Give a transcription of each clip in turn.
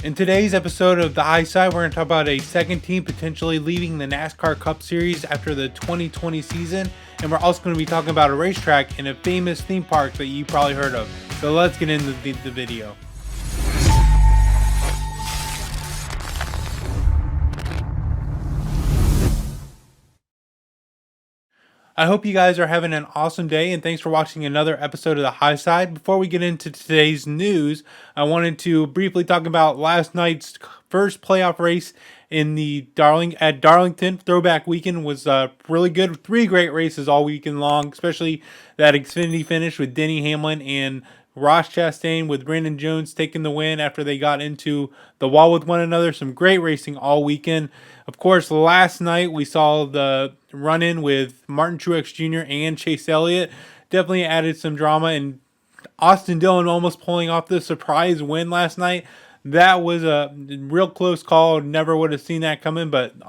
In today's episode of The High Side, we're going to talk about a second team potentially leaving the NASCAR Cup Series after the 2020 season. And we're also going to be talking about a racetrack in a famous theme park that you probably heard of. So let's get into the video. I hope you guys are having an awesome day, and thanks for watching another episode of The High Side. Before we get into today's news, I wanted to briefly talk about last night's first playoff race in the Darlington. Throwback weekend was really good. 3 great races all weekend long, especially that Xfinity finish with Denny Hamlin and Ross Chastain with Brandon Jones taking the win after they got into the wall with one another. Some great racing all weekend. Of course, last night we saw the run-in with Martin Truex Jr. and Chase Elliott. Definitely added some drama, and Austin Dillon almost pulling off the surprise win last night. That was a real close call. Never would have seen that coming, but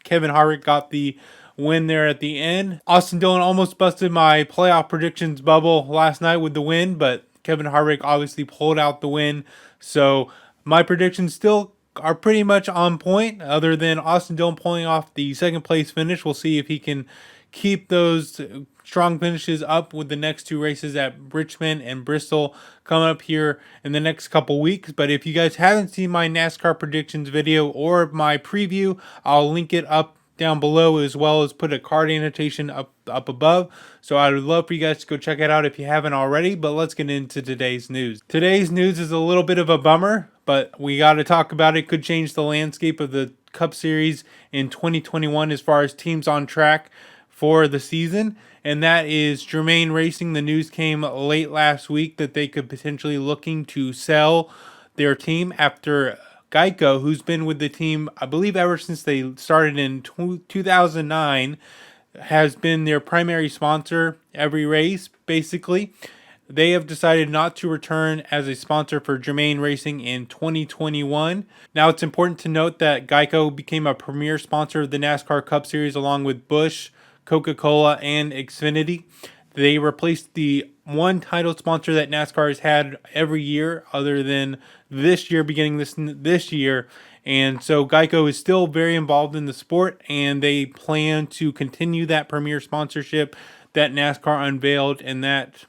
Kevin Harvick got the win there at the end. Austin Dillon almost busted my playoff predictions bubble last night with the win, but Kevin Harvick obviously pulled out the win. So my predictions still are pretty much on point, other than Austin Dillon pulling off the second place finish. We'll see if he can keep those strong finishes up with the next 2 races at Richmond and Bristol coming up here in the next couple weeks. But if you guys haven't seen my NASCAR predictions video or my preview, I'll link it up down below, as well as put a card annotation up above. So I would love for you guys to go check it out if you haven't already. But let's get into today's news. Today's news is a little bit of a bummer, but we got to talk about it. Could change the landscape of the Cup Series in 2021 as far as teams on track for the season, and that is Germain Racing. The news came late last week that they could potentially looking to sell their team after Geico, who's been with the team, I believe, ever since they started in 2009, has been their primary sponsor every race, basically. They have decided not to return as a sponsor for Germain Racing in 2021. Now, it's important to note that Geico became a premier sponsor of the NASCAR Cup Series along with Busch, Coca-Cola, and Xfinity. They replaced the one title sponsor that NASCAR has had every year, other than this year, beginning this year. And so Geico is still very involved in the sport, and they plan to continue that premier sponsorship that NASCAR unveiled and that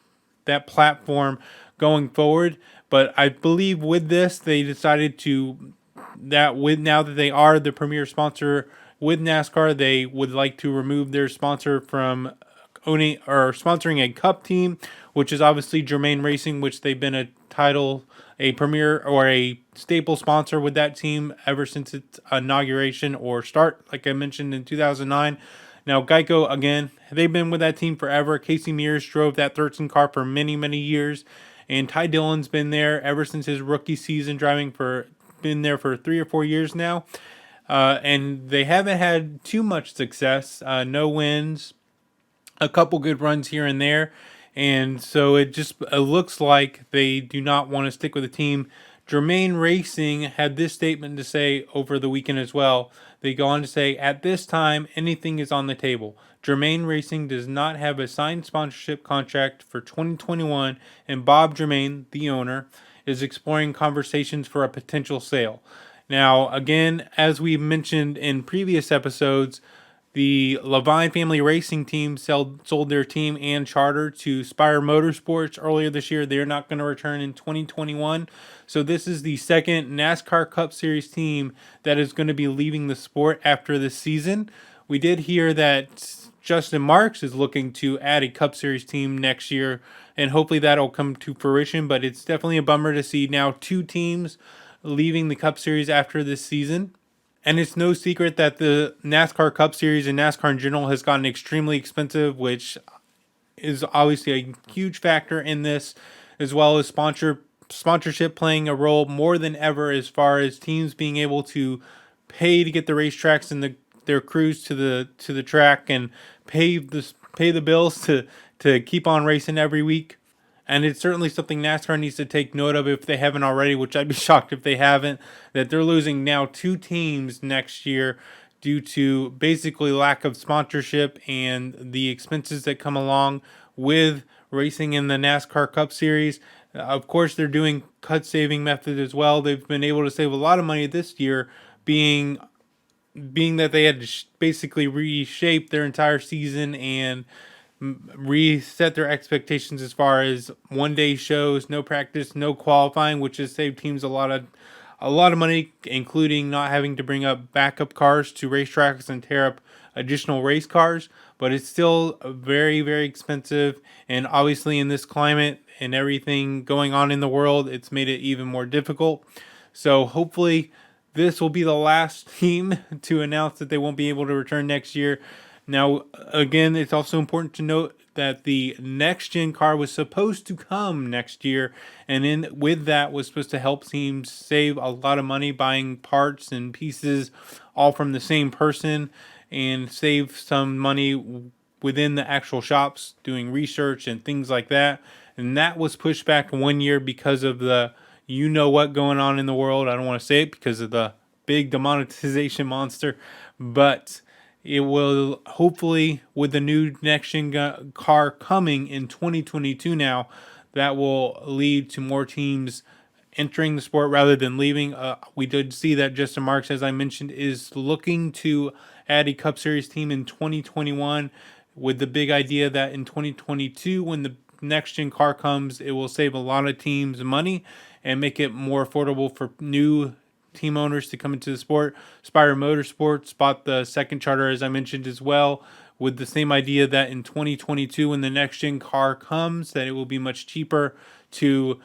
platform going forward. But I believe with this, they decided now that they are the premier sponsor with NASCAR, they would like to remove their sponsor from owning or sponsoring a Cup team, which is obviously Germain Racing, which they've been a premier or a staple sponsor with that team ever since its inauguration or start, like I mentioned, in 2009. Now, Geico, again, they've been with that team forever. Casey Mears drove that 13 car for many, many years, and Ty Dillon's been there ever since his rookie season, been there for 3 or 4 years now. And they haven't had too much success, no wins, a couple good runs here and there. And so it looks like they do not want to stick with the team. Germain Racing had this statement to say over the weekend as well. They go on to say, at this time, anything is on the table. Germain Racing does not have a signed sponsorship contract for 2021, and Bob Germain, the owner, is exploring conversations for a potential sale. Now, again, as we mentioned in previous episodes, the Levine family racing team sold their team and charter to Spire Motorsports earlier this year. They're not going to return in 2021. So this is the second NASCAR Cup Series team that is going to be leaving the sport after this season. We did hear that Justin Marks is looking to add a Cup Series team next year, and hopefully that'll come to fruition. But it's definitely a bummer to see now 2 teams leaving the Cup Series after this season. And it's no secret that the NASCAR Cup Series and NASCAR in general has gotten extremely expensive, which is obviously a huge factor in this, as well as sponsorship playing a role more than ever as far as teams being able to pay to get the racetracks and their crews to the track and pay the bills to keep on racing every week. And it's certainly something NASCAR needs to take note of if they haven't already, which I'd be shocked if they haven't, that they're losing now 2 teams next year due to basically lack of sponsorship and the expenses that come along with racing in the NASCAR Cup Series. Of course, they're doing cut saving method as well. They've been able to save a lot of money this year, being that they had to basically reshape their entire season and reset their expectations as far as 1 day shows, no practice, no qualifying, which has saved teams a lot of money, including not having to bring up backup cars to racetracks and tear up additional race cars. But it's still very, very expensive, and obviously in this climate and everything going on in the world, it's made it even more difficult. So hopefully this will be the last team to announce that they won't be able to return next year. Now, again, it's also important to note that the next gen car was supposed to come next year, and in with that was supposed to help teams save a lot of money buying parts and pieces all from the same person, and save some money within the actual shops doing research and things like that. And that was pushed back 1 year because of the you know what going on in the world. I don't want to say it because of the big demonetization monster, but it will hopefully, with the new next gen car coming in 2022 now, that will lead to more teams entering the sport rather than leaving. We did see that Justin Marks, as I mentioned, is looking to add a Cup Series team in 2021, with the big idea that in 2022, when the next gen car comes, it will save a lot of teams money and make it more affordable for new team owners to come into the sport. Spire Motorsports bought the second charter, as I mentioned as well, with the same idea that in 2022, when the next gen car comes, that it will be much cheaper to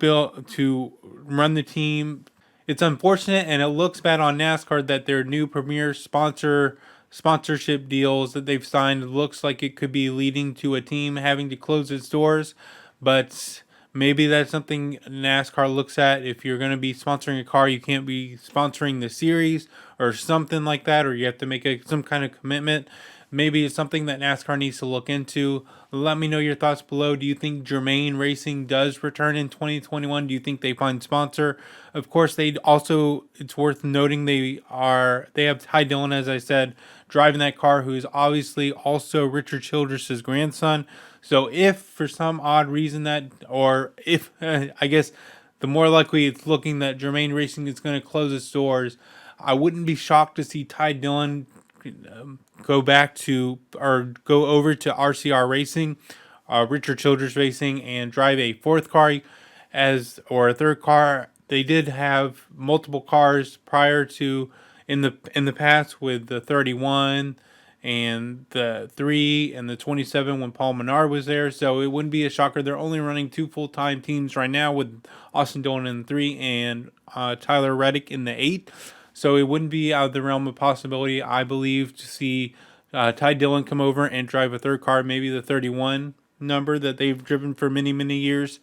run the team. It's unfortunate, and it looks bad on NASCAR that their new premier sponsorship deals that they've signed looks like it could be leading to a team having to close its doors. But maybe that's something NASCAR looks at. If you're going to be sponsoring a car, you can't be sponsoring the series or something like that, or you have to make some kind of commitment. Maybe it's something that NASCAR needs to look into. Let me know your thoughts below. Do you think Germain Racing does return in 2021? Do you think they find sponsor? Of course, they also, it's worth noting, they have Ty Dillon, as I said, driving that car, who is obviously also Richard Childress's grandson. So if for some odd reason that, or if I guess the more likely it's looking that Germain Racing is going to close its doors, I wouldn't be shocked to see Ty Dillon go back to, or go over to RCR Racing, Richard Childress Racing, and drive a fourth car or a third car. They did have multiple cars prior to, in the past, with the 31 and the 3 and the 27 when Paul Menard was there. So it wouldn't be a shocker. They're only running two full-time teams right now, with Austin Dillon in the 3 and Tyler Reddick in the 8. So it wouldn't be out of the realm of possibility, I believe, to see Ty Dillon come over and drive a third car, maybe the 31 number that they've driven for many, many years.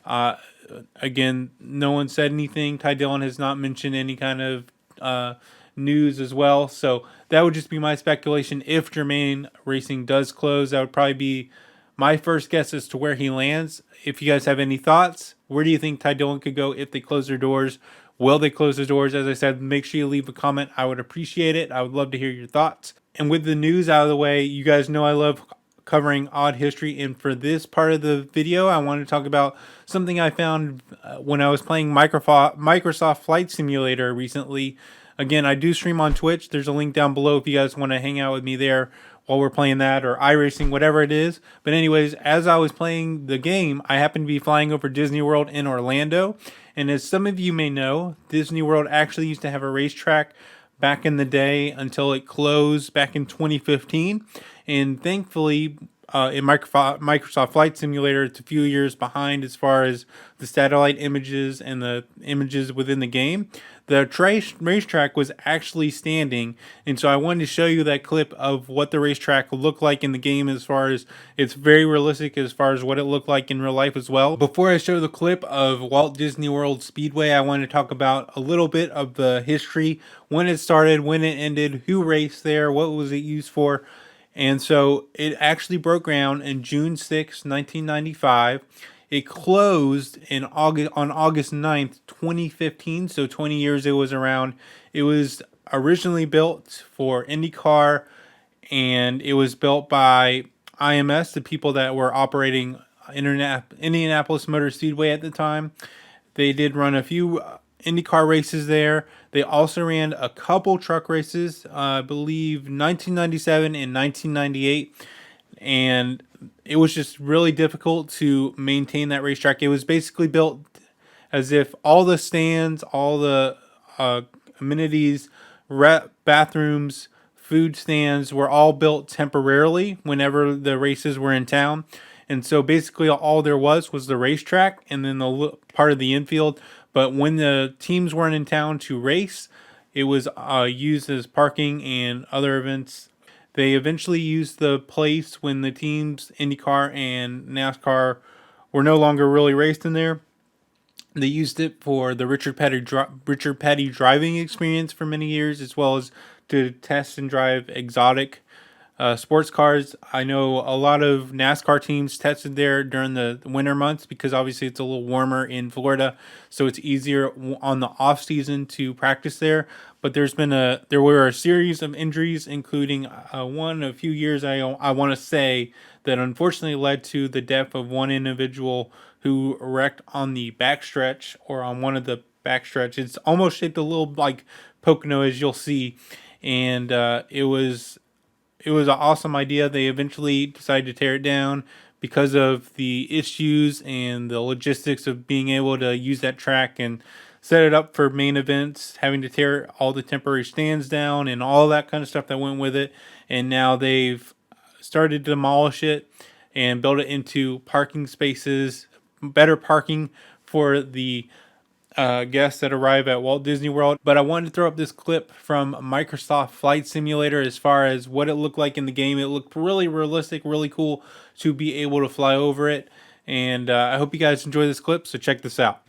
Again, no one said anything. Ty Dillon has not mentioned any kind of news as well. So that would just be my speculation. If Germain Racing does close, that would probably be my first guess as to where he lands. If you guys have any thoughts, where do you think Ty Dillon could go if they close their doors? Will they close the doors? As I said, make sure you leave a comment. I would appreciate it. I would love to hear your thoughts. And with the news out of the way, you guys know I love covering odd history. And for this part of the video, I want to talk about something I found when I was playing Microsoft Flight Simulator recently. Again, I do stream on Twitch. There's a link down below if you guys want to hang out with me there while we're playing that, or iRacing, whatever it is. But anyways, as I was playing the game, I happened to be flying over Disney World in Orlando. And as some of you may know, Disney World actually used to have a racetrack back in the day until it closed back in 2015. And thankfully, in Microsoft Flight Simulator, it's a few years behind as far as the satellite images and the images within the game. The racetrack was actually standing, and so I wanted to show you that clip of what the racetrack looked like in the game, as far as it's very realistic as far as what it looked like in real life as well. Before I show the clip of Walt Disney World Speedway, I want to talk about a little bit of the history, when it started, when it ended, who raced there, what was it used for. And so it actually broke ground in June 6, 1995. It closed on August 9th, 2015. So 20 years it was around. It was originally built for IndyCar, and it was built by IMS, the people that were operating Indianapolis Motor Speedway at the time. They did run a few IndyCar races there. They also ran a couple truck races, I believe 1997 and 1998. And it was just really difficult to maintain that racetrack. It was basically built as if all the stands, all the amenities, bathrooms, food stands were all built temporarily whenever the races were in town. And so basically all there was the racetrack and then the part of the infield. But when the teams weren't in town to race, it was used as parking and other events. They eventually used the place when the teams, IndyCar and NASCAR, were no longer really raced in there. They used it for the Richard Petty driving experience for many years, as well as to test and drive exotic sports cars. I know a lot of NASCAR teams tested there during the winter months because obviously it's a little warmer in Florida, so it's easier on the off season to practice there. But there were a series of injuries, including one a few years I want to say that unfortunately led to the death of one individual who wrecked on the backstretch or on one of the backstretch. It's almost shaped a little like Pocono, as you'll see, and it was an awesome idea. They eventually decided to tear it down because of the issues and the logistics of being able to use that track and set it up for main events, having to tear all the temporary stands down and all that kind of stuff that went with it. And now they've started to demolish it and build it into parking spaces, better parking for the guests that arrive at Walt Disney World. But I wanted to throw up this clip from Microsoft Flight Simulator as far as what it looked like in the game. It looked really realistic, really cool to be able to fly over it. And I hope you guys enjoy this clip, so check this out.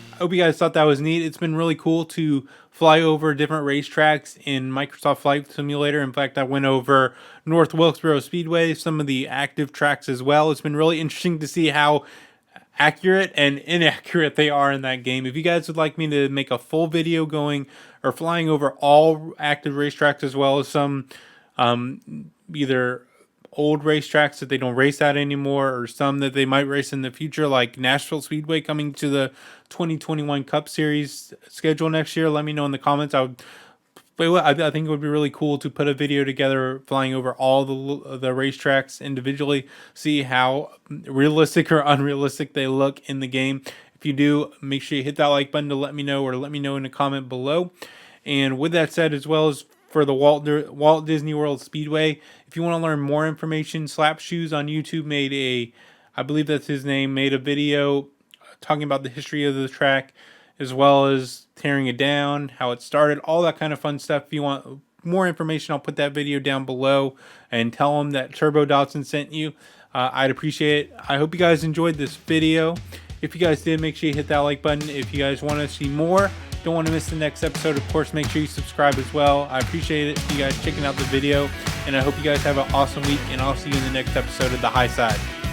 I hope you guys thought that was neat. It's been really cool to fly over different racetracks in Microsoft Flight Simulator. In fact, I went over North Wilkesboro Speedway, some of the active tracks as well. It's been really interesting to see how accurate and inaccurate they are in that game. If you guys would like me to make a full video going or flying over all active racetracks as well as some either old racetracks that they don't race at anymore or some that they might race in the future, like Nashville Speedway coming to the 2021 Cup Series schedule next year, let me know in the comments. I think it would be really cool to put a video together flying over all the racetracks individually, see how realistic or unrealistic they look in the game. If you do, make sure you hit that like button to let me know, or let me know in a comment below. And with that said, as well as for the Walt Disney World Speedway, if you want to learn more information, Slap Shoes on YouTube I believe that's his name, made a video talking about the history of the track, as well as tearing it down, how it started, all that kind of fun stuff. If you want more information, I'll put that video down below and tell them that Turbo Dotson sent you. I'd appreciate it. I hope you guys enjoyed this video. If you guys did, make sure you hit that like button. If you guys want to see more, don't want to miss the next episode, of course, make sure you subscribe as well. I appreciate it, you guys checking out the video, and I hope you guys have an awesome week, and I'll see you in the next episode of The High Side.